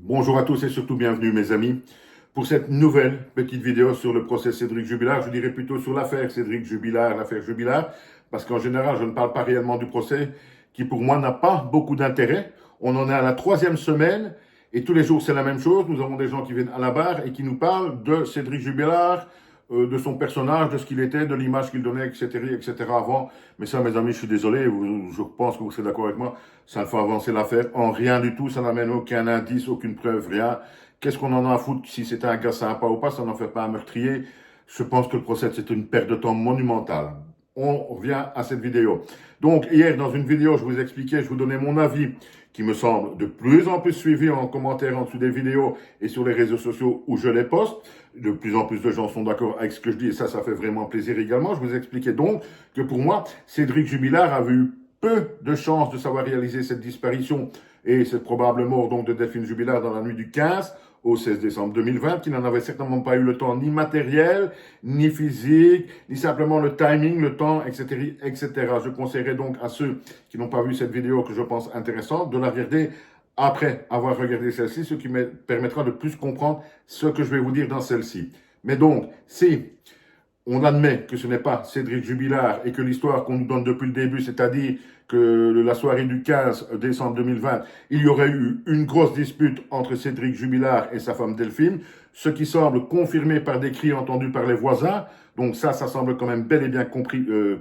Bonjour à tous et surtout bienvenue mes amis pour cette nouvelle petite vidéo sur le procès Cédric Jubilard. Je dirais plutôt sur l'affaire Cédric Jubilard, l'affaire Jubilard, parce qu'en général je ne parle pas réellement du procès qui pour moi n'a pas beaucoup d'intérêt. On en est à la 3e semaine et tous les jours c'est la même chose. Nous avons des gens qui viennent à la barre et qui nous parlent de Cédric Jubilard, de son personnage, de ce qu'il était, de l'image qu'il donnait, etc. avant. Mais ça, mes amis, je suis désolé, je pense que vous serez d'accord avec moi, ça ne fait avancer l'affaire en rien du tout, ça n'amène aucun indice, aucune preuve, rien. Qu'est-ce qu'on en a à foutre si c'était un gars sympa ou pas, ça n'en fait pas un meurtrier. Je pense que le procès, c'est une perte de temps monumentale. On revient à cette vidéo. Donc, hier, dans une vidéo, je vous expliquais, je vous donnais mon avis, qui me semble de plus en plus suivi en commentaire en dessous des vidéos et sur les réseaux sociaux où je les poste. De plus en plus de gens sont d'accord avec ce que je dis et ça fait vraiment plaisir également. Je vous expliquais donc que pour moi, Cédric Jubilard avait eu peu de chances de savoir réaliser cette disparition et cette probable mort donc de Delphine Jubilard dans la nuit du 15 au 16 décembre 2020, qui n'en avait certainement pas eu le temps ni matériel, ni physique, ni simplement le timing, le temps, etc. Je conseillerais donc à ceux qui n'ont pas vu cette vidéo que je pense intéressante de la regarder après avoir regardé celle-ci, ce qui me permettra de plus comprendre ce que je vais vous dire dans celle-ci. Mais donc, si on admet que ce n'est pas Cédric Jubilard et que l'histoire qu'on nous donne depuis le début, c'est-à-dire que la soirée du 15 décembre 2020, il y aurait eu une grosse dispute entre Cédric Jubilard et sa femme Delphine, ce qui semble confirmé par des cris entendus par les voisins. Donc ça semble quand même bel et bien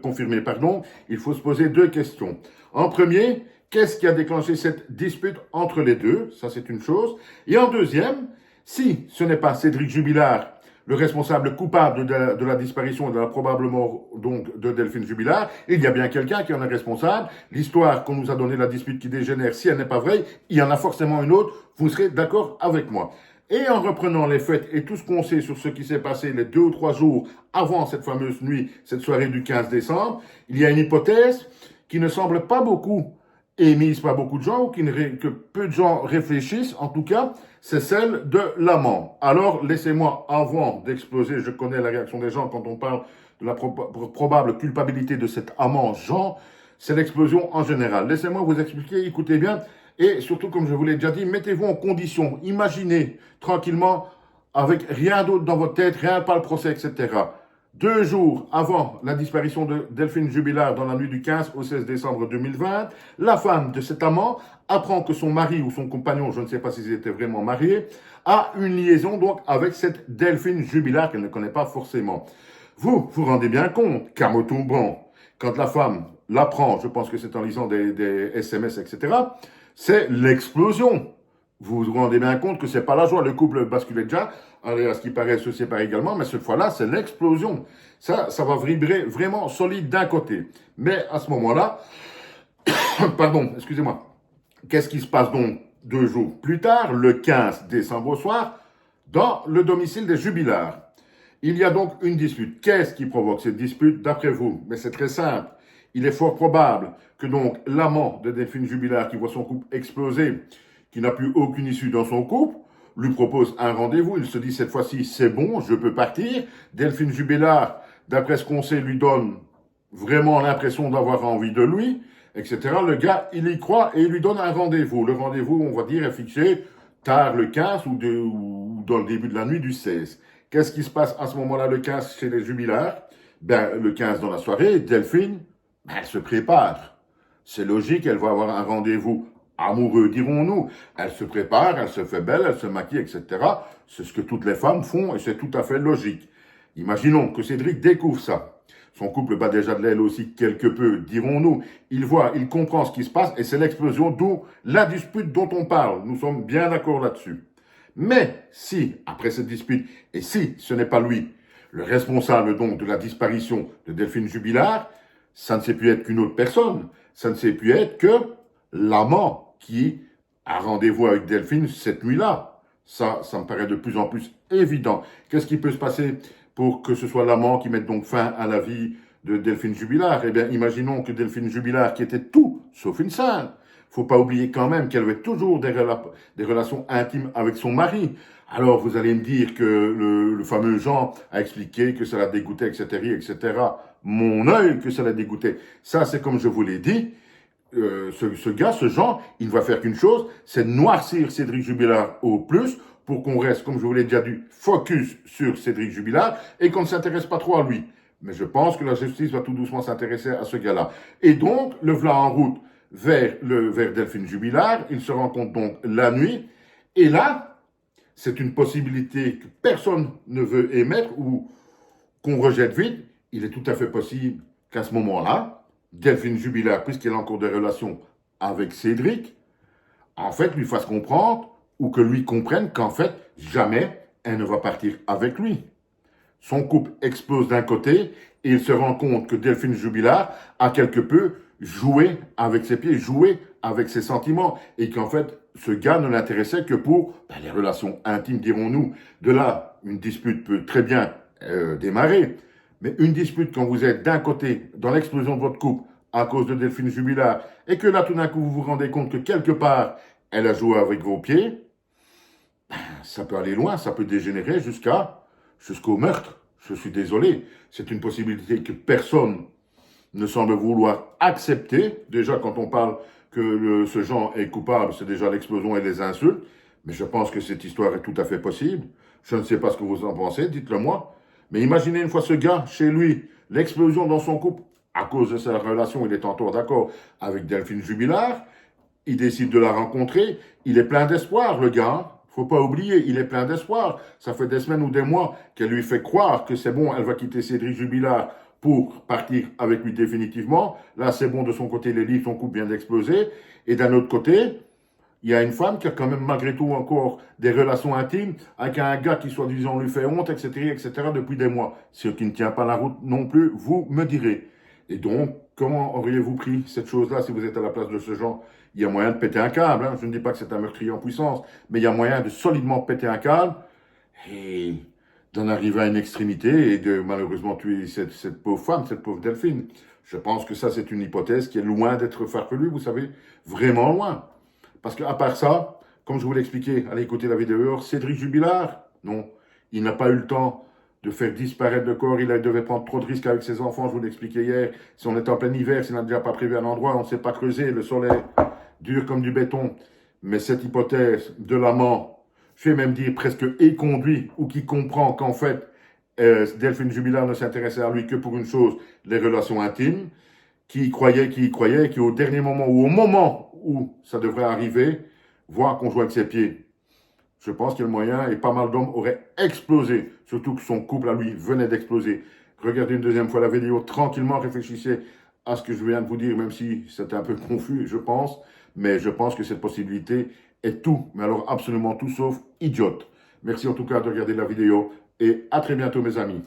confirmé, pardon. Il faut se poser deux questions. En premier, qu'est-ce qui a déclenché cette dispute entre les deux? Ça, c'est une chose. Et en deuxième, si ce n'est pas Cédric Jubilard, le responsable coupable de la disparition et de la probable mort donc, de Delphine Jubilard, il y a bien quelqu'un qui en est responsable. L'histoire qu'on nous a donnée, la dispute qui dégénère, si elle n'est pas vraie, il y en a forcément une autre. Vous serez d'accord avec moi. Et en reprenant les faits et tout ce qu'on sait sur ce qui s'est passé les 2 ou 3 jours avant cette fameuse nuit, cette soirée du 15 décembre, il y a une hypothèse qui ne semble pas beaucoup émise par beaucoup de gens, ou que peu de gens réfléchissent, en tout cas, c'est celle de l'amant. Alors, laissez-moi, avant d'exploser, je connais la réaction des gens quand on parle de la probable culpabilité de cet amant Jean, c'est l'explosion en général. Laissez-moi vous expliquer, écoutez bien, et surtout, comme je vous l'ai déjà dit, mettez-vous en condition, imaginez tranquillement, avec rien d'autre dans votre tête, rien pas le procès, etc. 2 jours avant la disparition de Delphine Jubilard dans la nuit du 15 au 16 décembre 2020, la femme de cet amant apprend que son mari ou son compagnon, je ne sais pas s'ils étaient vraiment mariés, a une liaison donc avec cette Delphine Jubilard qu'elle ne connaît pas forcément. Vous vous rendez bien compte qu'à Montauban, quand la femme l'apprend, je pense que c'est en lisant des SMS, etc., c'est l'explosion. Vous vous rendez bien compte que c'est pas la joie, le couple basculait déjà, à ce qui paraît se sépare également, mais cette fois-là, c'est l'explosion. Ça va vibrer vraiment solide d'un côté. Mais à ce moment-là, pardon, excusez-moi, qu'est-ce qui se passe donc 2 jours plus tard, le 15 décembre au soir, dans le domicile des Jubilards? Il y a donc une dispute. Qu'est-ce qui provoque cette dispute d'après vous? Mais c'est très simple. Il est fort probable que donc l'amant de Delphine Jubilard qui voit son couple exploser, qui n'a plus aucune issue dans son couple, lui propose un rendez-vous. Il se dit cette fois-ci, c'est bon, je peux partir. Delphine Jubilard, d'après ce qu'on sait, lui donne vraiment l'impression d'avoir envie de lui, etc. Le gars, il y croit et il lui donne un rendez-vous. Le rendez-vous, on va dire, est fixé tard le 15 ou dans le début de la nuit du 16. Qu'est-ce qui se passe à ce moment-là, le 15, chez les Jubilards? Ben, le 15 dans la soirée, Delphine, elle se prépare. C'est logique, elle va avoir un rendez-vous amoureux, dirons-nous. Elle se prépare, elle se fait belle, elle se maquille, etc. C'est ce que toutes les femmes font et c'est tout à fait logique. Imaginons que Cédric découvre ça. Son couple bat déjà de l'aile aussi quelque peu, dirons-nous. Il voit, il comprend ce qui se passe et c'est l'explosion, d'où la dispute dont on parle. Nous sommes bien d'accord là-dessus. Mais si, après cette dispute, et si ce n'est pas lui, le responsable donc de la disparition de Delphine Jubilard, ça ne sait plus être qu'une autre personne. Ça ne sait plus être que l'amant qui a rendez-vous avec Delphine cette nuit-là. Ça me paraît de plus en plus évident. Qu'est-ce qui peut se passer pour que ce soit l'amant qui mette donc fin à la vie de Delphine Jubilard? Eh bien, imaginons que Delphine Jubilard, qui était tout sauf une sainte, faut pas oublier quand même qu'elle avait toujours des relations intimes avec son mari. Alors, vous allez me dire que le fameux Jean a expliqué que ça la dégoûtait, etc., etc. Mon œil, que ça la dégoûtait. Ça, c'est comme je vous l'ai dit. ce gars, ce Jean, il ne va faire qu'une chose, c'est noircir Cédric Jubilard au plus pour qu'on reste, comme je vous l'ai déjà dit, focus sur Cédric Jubilard et qu'on ne s'intéresse pas trop à lui. Mais je pense que la justice va tout doucement s'intéresser à ce gars-là. Et donc, le voilà en route vers Delphine Jubilard. Il se rencontre donc la nuit. Et là, c'est une possibilité que personne ne veut émettre ou qu'on rejette vite. Il est tout à fait possible qu'à ce moment-là, Delphine Jubilard, puisqu'elle a encore des relations avec Cédric, en fait, lui fasse comprendre ou que lui comprenne qu'en fait, jamais elle ne va partir avec lui. Son couple explose d'un côté et il se rend compte que Delphine Jubilard a quelque peu joué avec ses pieds, joué avec ses sentiments et qu'en fait, ce gars ne l'intéressait que pour les relations intimes, dirons-nous. De là, une dispute peut très bien démarrer, mais une dispute quand vous êtes d'un côté dans l'explosion de votre couple à cause de Delphine Jubilard et que là, tout d'un coup, vous vous rendez compte que quelque part, elle a joué avec vos pieds, ça peut aller loin, ça peut dégénérer jusqu'au meurtre. Je suis désolé, c'est une possibilité que personne ne semble vouloir accepter. Déjà, quand on parle que ce Jean est coupable, c'est déjà l'explosion et les insultes. Mais je pense que cette histoire est tout à fait possible. Je ne sais pas ce que vous en pensez, dites-le moi. Mais imaginez une fois ce gars, chez lui, l'explosion dans son couple, à cause de sa relation, il est en tort d'accord avec Delphine Jubilard. Il décide de la rencontrer. Il est plein d'espoir, le gars. Faut pas oublier, il est plein d'espoir. Ça fait des semaines ou des mois qu'elle lui fait croire que c'est bon, elle va quitter Cédric Jubilard pour partir avec lui définitivement. Là, c'est bon, de son côté, les livres, son couple vient d'exploser. Et d'un autre côté, il y a une femme qui a quand même malgré tout encore des relations intimes avec un gars qui soi-disant lui fait honte, etc., etc., depuis des mois. Ce qui ne tient pas la route non plus, vous me direz. Et donc, comment auriez-vous pris cette chose-là si vous êtes à la place de ce genre? Il y a moyen de péter un câble, hein. Je ne dis pas que c'est un meurtrier en puissance, mais il y a moyen de solidement péter un câble et d'en arriver à une extrémité et de malheureusement tuer cette pauvre femme, cette pauvre Delphine. Je pense que ça, c'est une hypothèse qui est loin d'être farfelue, vous savez, vraiment loin. Parce qu'à part ça, comme je vous l'ai expliqué, allez écouter la vidéo, Cédric Jubilard, non, il n'a pas eu le temps de faire disparaître le corps, il devait prendre trop de risques avec ses enfants, je vous l'ai expliqué hier, si on était en plein hiver, s'il n'a déjà pas prévu un endroit, on ne sait pas creuser, le sol est dur comme du béton. Mais cette hypothèse de l'amant, je vais même dire presque éconduit, ou qui comprend qu'en fait, Delphine Jubilard ne s'intéressait à lui que pour une chose, les relations intimes, qui y croyait, qui au dernier moment, ou au moment où ça devrait arriver, voit qu'on joue avec ses pieds. Je pense qu'il y a le moyen, et pas mal d'hommes auraient explosé, surtout que son couple à lui venait d'exploser. Regardez une deuxième fois la vidéo, tranquillement, réfléchissez à ce que je viens de vous dire, même si c'était un peu confus, je pense, mais je pense que cette possibilité est tout, mais alors absolument tout sauf idiote. Merci en tout cas de regarder la vidéo, et à très bientôt mes amis.